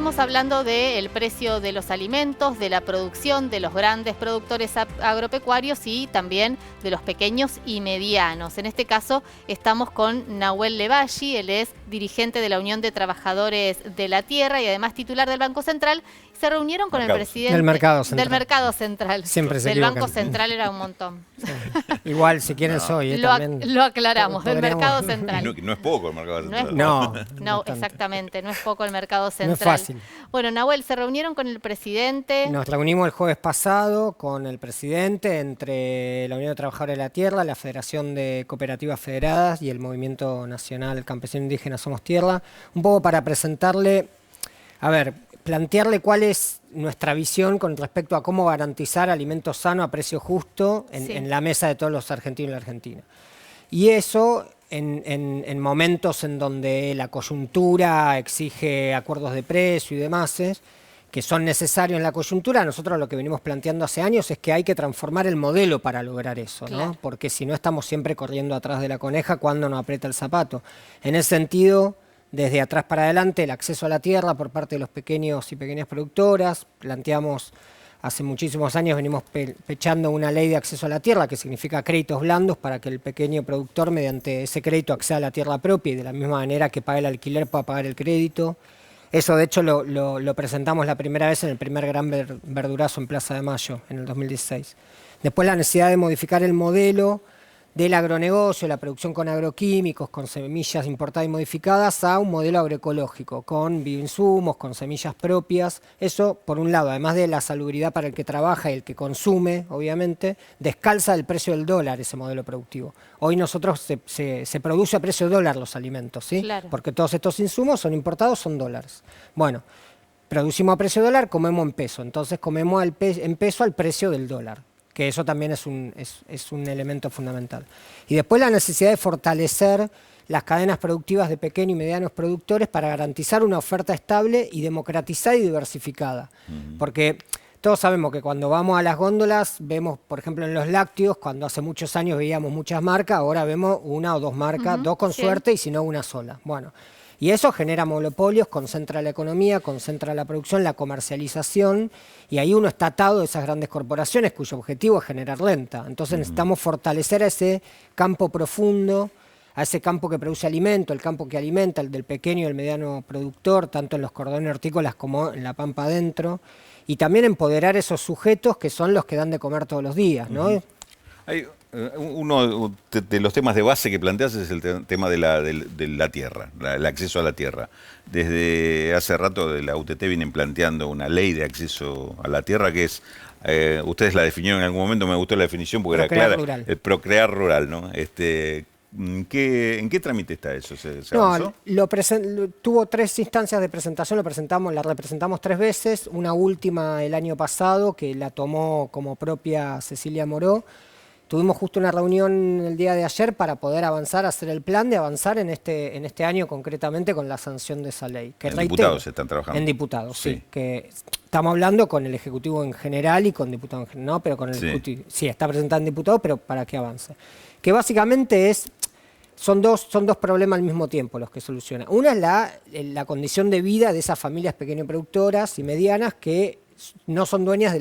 estamos hablando del precio de los alimentos, de la producción de los grandes productores agropecuarios y también de los pequeños y medianos. En este caso estamos con Nahuel Levalli, él es dirigente de la Unión de Trabajadores de la Tierra y además titular del Banco Central. Se reunieron con el presidente del Mercado Central. Del Mercado Central. Siempre se Del equivocan. Banco Central era un montón. Sí. Igual, si quieren soy. Lo aclaramos, del Mercado Central. No es poco el Mercado Central. No, exactamente, no es poco el Mercado Central. No es fácil. Bueno, Nahuel, se reunieron con el presidente. Nos reunimos el jueves pasado con el presidente entre la Unión de Trabajadores de la Tierra, la Federación de Cooperativas Federadas y el Movimiento Nacional Campesino Indígena Somos Tierra, un poco para presentarle, plantearle cuál es nuestra visión con respecto a cómo garantizar alimentos sanos a precio justo en la mesa de todos los argentinos y la Argentina. Y eso en momentos en donde la coyuntura exige acuerdos de precio y demás, que son necesarios en la coyuntura, nosotros lo que venimos planteando hace años es que hay que transformar el modelo para lograr eso, ¿no? Claro. Porque si no estamos siempre corriendo atrás de la coneja cuando nos aprieta el zapato. En ese sentido, desde atrás para adelante, el acceso a la tierra por parte de los pequeños y pequeñas productoras. Planteamos, hace muchísimos años venimos pechando una ley de acceso a la tierra, que significa créditos blandos para que el pequeño productor, mediante ese crédito, acceda a la tierra propia y de la misma manera que paga el alquiler pueda pagar el crédito. Eso, de hecho, lo presentamos la primera vez en el primer gran verdurazo en Plaza de Mayo, en el 2016. Después la necesidad de modificar el modelo del agronegocio, la producción con agroquímicos, con semillas importadas y modificadas, a un modelo agroecológico, con bioinsumos, con semillas propias. Eso, por un lado, además de la salubridad para el que trabaja y el que consume, obviamente, descalza el precio del dólar ese modelo productivo. Hoy nosotros se produce a precio de dólar los alimentos, ¿sí? Claro. Porque todos estos insumos son importados, son dólares. Bueno, producimos a precio de dólar, comemos en peso. Entonces comemos en peso al precio del dólar, que eso también es un elemento fundamental. Y después la necesidad de fortalecer las cadenas productivas de pequeños y medianos productores para garantizar una oferta estable y democratizada y diversificada. Porque todos sabemos que cuando vamos a las góndolas, vemos, por ejemplo, en los lácteos, cuando hace muchos años veíamos muchas marcas, ahora vemos una o dos marcas, dos con suerte y si no una sola. Bueno, y eso genera monopolios, concentra la economía, concentra la producción, la comercialización, y ahí uno está atado a esas grandes corporaciones cuyo objetivo es generar renta. Entonces necesitamos fortalecer a ese campo profundo, a ese campo que produce alimento, el campo que alimenta, el del pequeño y el mediano productor, tanto en los cordones hortícolas como en la pampa adentro, y también empoderar esos sujetos que son los que dan de comer todos los días, ¿no? Uno de los temas de base que planteas es el tema de la tierra, el acceso a la tierra. Desde hace rato de la UTT vienen planteando una ley de acceso a la tierra que es, ustedes la definieron en algún momento, me gustó la definición porque era clara, rural. El procrear rural, ¿no? ¿En qué trámite está eso? ¿Se avanzó? Tuvo 3 instancias de presentación, la representamos 3 veces, una última el año pasado que la tomó como propia Cecilia Moró. Tuvimos justo una reunión el día de ayer para poder avanzar, hacer el plan de avanzar en este año concretamente con la sanción de esa ley. Que en diputados se están trabajando. En diputados, sí. Que estamos hablando con el Ejecutivo en general y con diputados en general, no, pero con el Ejecutivo. Sí, está presentado en diputados, pero para que avance. Que básicamente son dos problemas al mismo tiempo los que soluciona. Una es la condición de vida de esas familias pequeñas productoras y medianas que no son dueñas de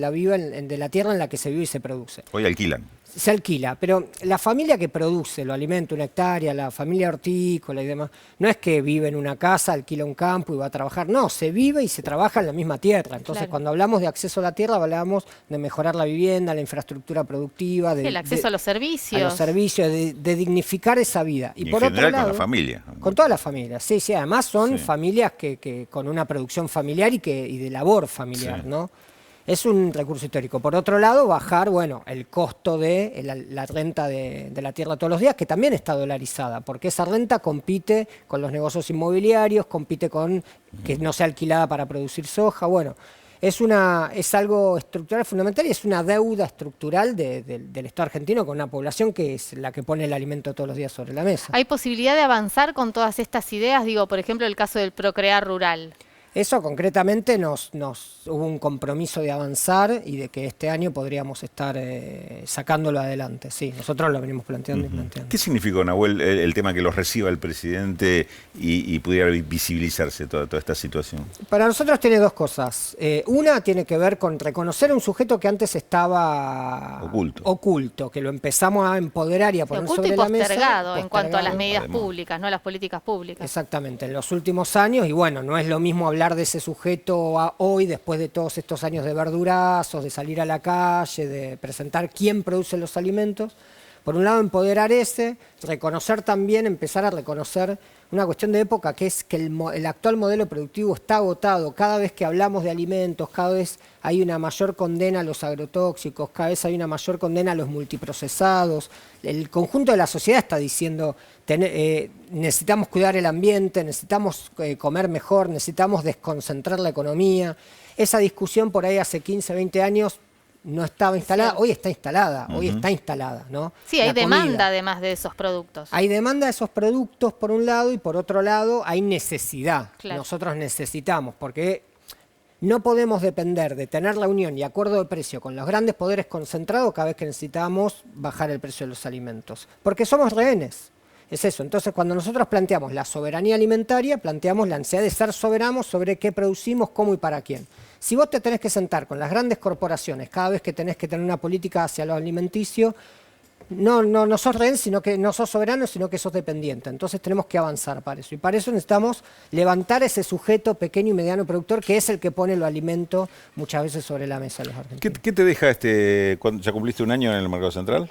la tierra en la que se vive y se produce. Hoy alquilan. Se alquila, pero la familia que produce, lo alimenta, una hectárea, la familia hortícola y demás, no es que vive en una casa, alquila un campo y va a trabajar, no, se vive y se trabaja en la misma tierra. Entonces, cuando hablamos de acceso a la tierra, hablamos de mejorar la vivienda, la infraestructura productiva, el acceso a los servicios. A los servicios, de dignificar esa vida. Y por otro lado, con la familia. Con toda la familia, sí, además son familias que con una producción familiar y de labor familiar, ¿no? Es un recurso histórico. Por otro lado, bajar, el costo de la renta de la tierra todos los días, que también está dolarizada, porque esa renta compite con los negocios inmobiliarios, compite con que no sea alquilada para producir soja. Es algo estructural fundamental y es una deuda estructural del Estado argentino con una población que es la que pone el alimento todos los días sobre la mesa. ¿Hay posibilidad de avanzar con todas estas ideas? Digo, por ejemplo, el caso del procrear rural. Eso concretamente hubo un compromiso de avanzar y de que este año podríamos estar sacándolo adelante. Sí, nosotros lo venimos planteando y planteando. ¿Qué significó, Nahuel, el tema que los reciba el presidente y pudiera visibilizarse toda esta situación? Para nosotros tiene dos cosas. Una tiene que ver con reconocer un sujeto que antes estaba oculto, que lo empezamos a empoderar y a poner sobre la mesa. Postergado en cuanto a las medidas públicas, no a las políticas públicas. Exactamente, en los últimos años, y bueno, no es lo mismo hablar de ese sujeto hoy, después de todos estos años de verdurazos, de salir a la calle, de presentar quién produce los alimentos. Por un lado, empoderar reconocer también, empezar a reconocer una cuestión de época, que es que el actual modelo productivo está agotado. Cada vez que hablamos de alimentos, cada vez hay una mayor condena a los agrotóxicos, cada vez hay una mayor condena a los multiprocesados. El conjunto de la sociedad está diciendo, necesitamos cuidar el ambiente, necesitamos comer mejor, necesitamos desconcentrar la economía. Esa discusión por ahí hace 15, 20 años no estaba instalada, hoy está instalada, ¿no? Sí, hay demanda además de esos productos. Hay demanda de esos productos por un lado y por otro lado hay necesidad. Claro. Nosotros necesitamos, porque no podemos depender de tener la unión y acuerdo de precio con los grandes poderes concentrados cada vez que necesitamos bajar el precio de los alimentos, porque somos rehenes. Es eso. Entonces, cuando nosotros planteamos la soberanía alimentaria, planteamos la ansiedad de ser soberanos sobre qué producimos, cómo y para quién. Si vos te tenés que sentar con las grandes corporaciones cada vez que tenés que tener una política hacia lo alimenticio, no sos rehén, sino que no sos soberano, sino que sos dependiente. Entonces tenemos que avanzar para eso. Y para eso necesitamos levantar ese sujeto pequeño y mediano productor, que es el que pone el alimento muchas veces sobre la mesa de los argentinos. ¿Qué te deja ¿ya cumpliste un año en el Mercado Central?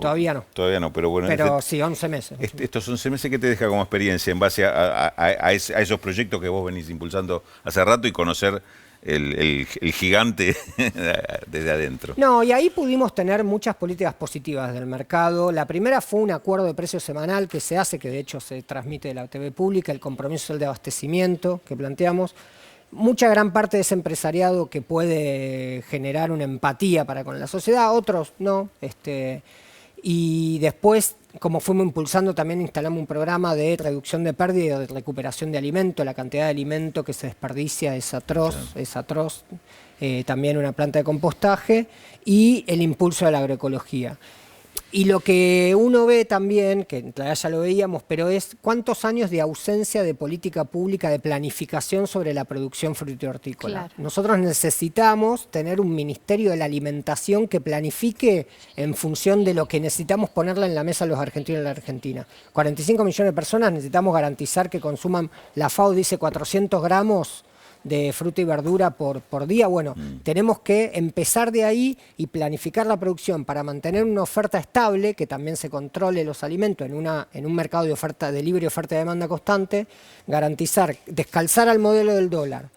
Todavía no. Todavía no, pero bueno. Pero sí, 11 meses. Estos 11 meses, ¿qué te deja como experiencia en base a esos proyectos que vos venís impulsando hace rato y conocer el gigante desde adentro? No, y ahí pudimos tener muchas políticas positivas del mercado. La primera fue un acuerdo de precio semanal que se hace, que de hecho se transmite de la TV pública, el compromiso de abastecimiento que planteamos. Gran parte de ese empresariado que puede generar una empatía para con la sociedad, otros no. Y después, como fuimos impulsando, también instalamos un programa de reducción de pérdida y de recuperación de alimento. La cantidad de alimento que se desperdicia es atroz, también una planta de compostaje y el impulso de la agroecología. Y lo que uno ve también, que en realidad ya lo veíamos, pero es cuántos años de ausencia de política pública, de planificación sobre la producción frutícola. Claro. Nosotros necesitamos tener un Ministerio de la Alimentación que planifique en función de lo que necesitamos ponerle en la mesa a los argentinos y la Argentina. 45 millones de personas necesitamos garantizar que consuman, la FAO dice 400 gramos de fruta y verdura por día. Bueno, tenemos que empezar de ahí y planificar la producción para mantener una oferta estable, que también se controle los alimentos en un mercado de libre oferta y demanda constante, garantizar, descalzar al modelo del dólar,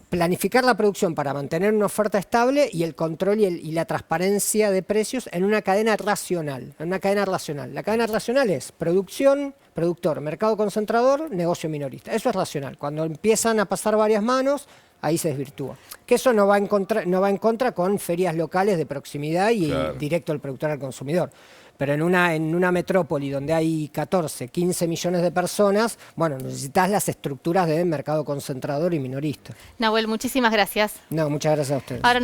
planificar la producción para mantener una oferta estable y el control y la transparencia de precios en una cadena racional. La cadena racional es producción, productor, mercado concentrador, negocio minorista. Eso es racional. Cuando empiezan a pasar varias manos, ahí se desvirtúa. Que eso no va en contra con ferias locales de proximidad y directo al productor al consumidor. Pero en una metrópoli donde hay 14, 15 millones de personas, bueno, necesitas las estructuras de mercado concentrador y minorista. Nahuel, muchísimas gracias. No, muchas gracias a ustedes. Ahora